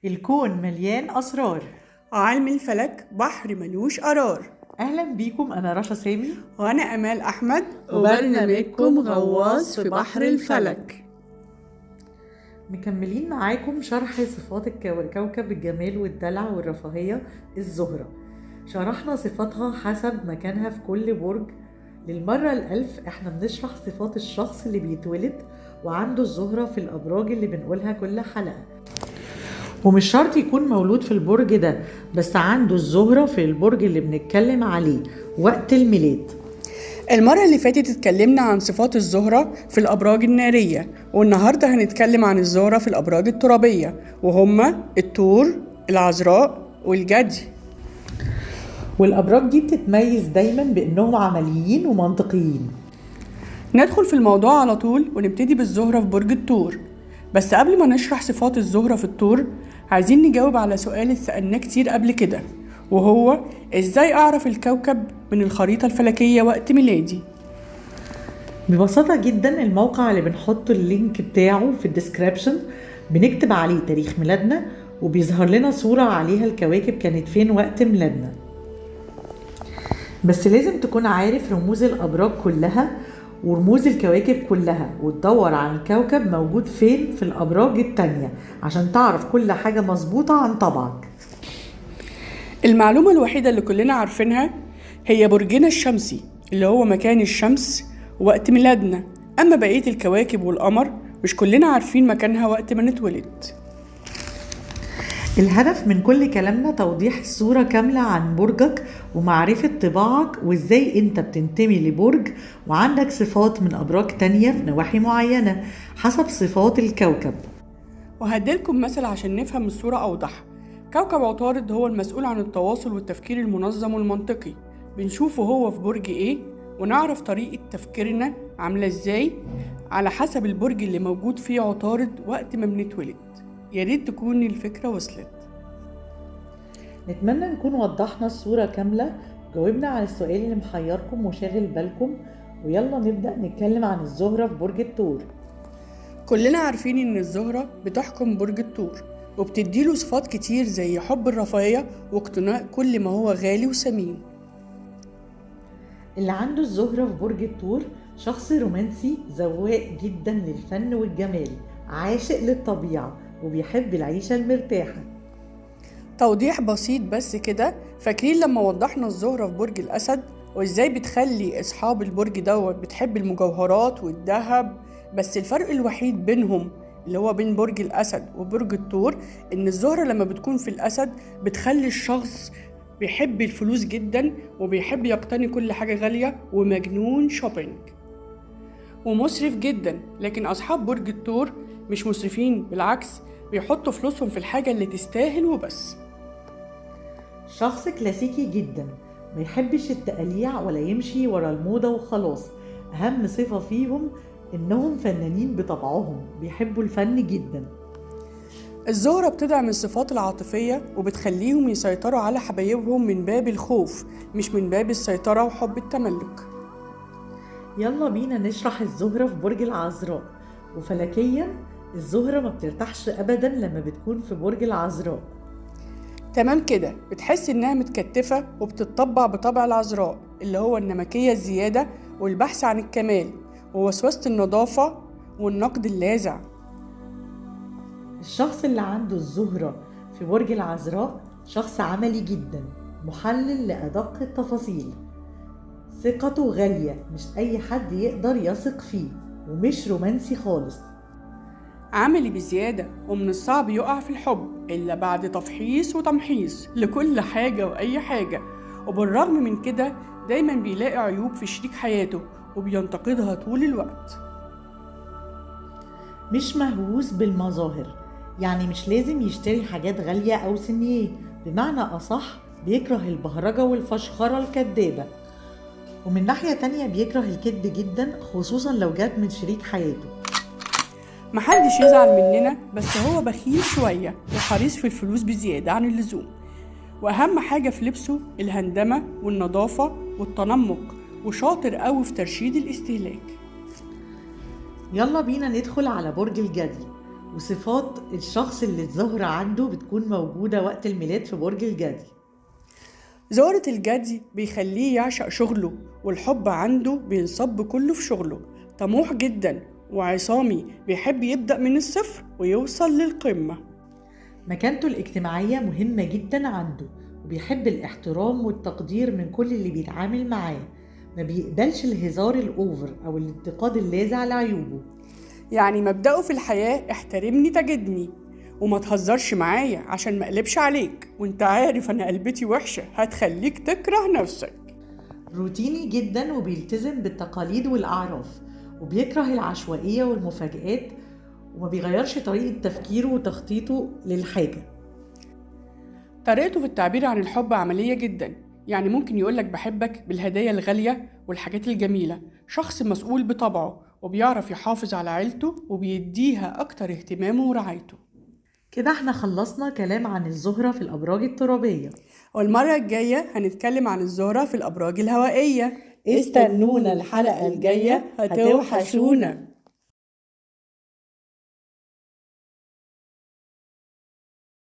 الكون مليان أسرار. علم الفلك بحر ملوش قرار. أهلا بيكم، أنا رشا سامي وأنا أمال أحمد وبرنامجكم غواص في بحر الفلك. مكملين معاكم شرح صفات كوكب الجمال والدلع والرفاهية الزهرة. شرحنا صفاتها حسب مكانها في كل برج. للمرة الألف احنا بنشرح صفات الشخص اللي بيتولد وعنده الزهرة في الأبراج اللي بنقولها كل حلقة، ومش شرط يكون مولود في البرج ده، بس عنده الزهرة في البرج اللي بنتكلم عليه وقت الميلاد. المرة اللي فاتت اتكلمنا عن صفات الزهرة في الأبراج النارية، والنهاردة هنتكلم عن الزهرة في الأبراج الترابية، وهما الثور، العذراء، والجدي. والأبراج دي بتتميز دايما بأنهم عمليين ومنطقيين. ندخل في الموضوع على طول ونبتدي بالزهرة في برج الثور. بس قبل ما نشرح صفات الزهرة في الثور، عايزين نجاوب على سؤال اتسألناه كتير قبل كده، وهو ازاي اعرف الكوكب من الخريطة الفلكية وقت ميلادي؟ ببساطة جدا، الموقع اللي بنحط اللينك بتاعه في الديسكريبشن بنكتب عليه تاريخ ميلادنا وبيظهر لنا صورة عليها الكواكب كانت فين وقت ميلادنا. بس لازم تكون عارف رموز الأبراج كلها ورموز الكواكب كلها، وتدور عن الكوكب موجود فين في الأبراج التانية عشان تعرف كل حاجة مظبوطة عن طبعك. المعلومة الوحيدة اللي كلنا عارفينها هي برجنا الشمسي اللي هو مكان الشمس وقت ميلادنا، أما بقية الكواكب والقمر مش كلنا عارفين مكانها وقت ما نتولد. الهدف من كل كلامنا توضيح الصورة كاملة عن برجك ومعرفة طباعك وازاي انت بتنتمي لبرج وعندك صفات من أبراج تانية في نواحي معينة حسب صفات الكوكب. وهديلكم مثل عشان نفهم الصورة أوضح. كوكب عطارد هو المسؤول عن التواصل والتفكير المنظم والمنطقي، بنشوفه هو في برج ايه ونعرف طريقة تفكيرنا عاملة ازاي على حسب البرج اللي موجود فيه عطارد وقت ما بنتولد. ياريت تكون الفكرة وصلت. نتمنى نكون وضحنا الصورة كاملة، جاوبنا على السؤال اللي محيركم وشاغل بالكم، ويلا نبدأ نتكلم عن الزهرة في برج الثور. كلنا عارفين ان الزهرة بتحكم برج الثور وبتديله صفات كتير زي حب الرفاهية واقتناء كل ما هو غالي وثمين. اللي عنده الزهرة في برج الثور شخص رومانسي ذواق جدا للفن والجمال، عاشق للطبيعة وبيحب العيشة المرتاحة. توضيح بسيط بس كده، فاكرين لما وضحنا الزهرة في برج الأسد وإزاي بتخلي أصحاب البرج دوت بتحب المجوهرات والذهب؟ بس الفرق الوحيد بينهم اللي هو بين برج الأسد وبرج الثور إن الزهرة لما بتكون في الأسد بتخلي الشخص بيحب الفلوس جدا وبيحب يقتني كل حاجة غالية ومجنون شوبينج ومسرف جدا. لكن أصحاب برج الثور مش مسرفين، بالعكس بيحطوا فلوسهم في الحاجة اللي تستاهل وبس. شخص كلاسيكي جدا، ما يحبش التقليع ولا يمشي ورا الموضة وخلاص. أهم صفة فيهم إنهم فنانين بطبعهم، بيحبوا الفن جدا. الزهرة بتدعم الصفات العاطفية وبتخليهم يسيطروا على حبايبهم من باب الخوف مش من باب السيطرة وحب التملك. يلا بينا نشرح الزهرة في برج العذراء. وفلكيا الزهرة ما بترتاحش أبدا لما بتكون في برج العذراء. تمام كده، بتحس إنها متكتفة وبتطبع بطبع العذراء اللي هو النمكية الزيادة والبحث عن الكمال ووسوسة النظافة والنقد اللاذع. الشخص اللي عنده الزهرة في برج العذراء شخص عملي جدا، محلل لأدق التفاصيل، ثقته غالية، مش أي حد يقدر يثق فيه، ومش رومانسي خالص. عملي بزيادة ومن الصعب يقع في الحب إلا بعد تفحيص وتمحيص لكل حاجة وأي حاجة، وبالرغم من كده دايما بيلاقي عيوب في شريك حياته وبينتقدها طول الوقت. مش مهووس بالمظاهر، يعني مش لازم يشتري حاجات غالية أو سنيه، بمعنى أصح بيكره البهرجة والفشخرة الكدابة. ومن ناحية تانية بيكره الكذب جدا، خصوصا لو جات من شريك حياته. محدش يزعل مننا، بس هو بخيل شوية وحريص في الفلوس بزيادة عن اللزوم، وأهم حاجة في لبسه الهندمة والنظافة والتنمق، وشاطر قوي في ترشيد الاستهلاك. يلا بينا ندخل على برج الجدي. وصفات الشخص اللي الزهرة عنده بتكون موجودة وقت الميلاد في برج الجدي. زهرة الجدي بيخليه يعشق شغله، والحب عنده بينصب كله في شغله. طموح جدا وعصامي، بيحب يبدأ من الصفر ويوصل للقمة. مكانته الاجتماعية مهمة جدا عنده، وبيحب الاحترام والتقدير من كل اللي بيتعامل معاه. ما بيقبلش الهزار الأوفر أو الانتقاد اللاذع لعيوبه. يعني مبدأه في الحياة احترمني تجدني، وما تهزرش معايا عشان ما اقلبش عليك، وانت عارف انا قلبتي وحشة هتخليك تكره نفسك. روتيني جدا وبيلتزم بالتقاليد والأعراف، وبيكره العشوائية والمفاجآت، وما بيغيرش طريقة تفكيره وتخطيطه للحاجة. طريقته في التعبير عن الحب عملية جدا، يعني ممكن يقولك بحبك بالهدايا الغالية والحاجات الجميلة. شخص مسؤول بطبعه، وبيعرف يحافظ على عيلته وبيديها أكتر اهتمامه ورعايته. كده احنا خلصنا كلام عن الزهرة في الأبراج الترابية، والمرة الجاية هنتكلم عن الزهرة في الأبراج الهوائية. استنونا الحلقة الجاية، هتوحشونا.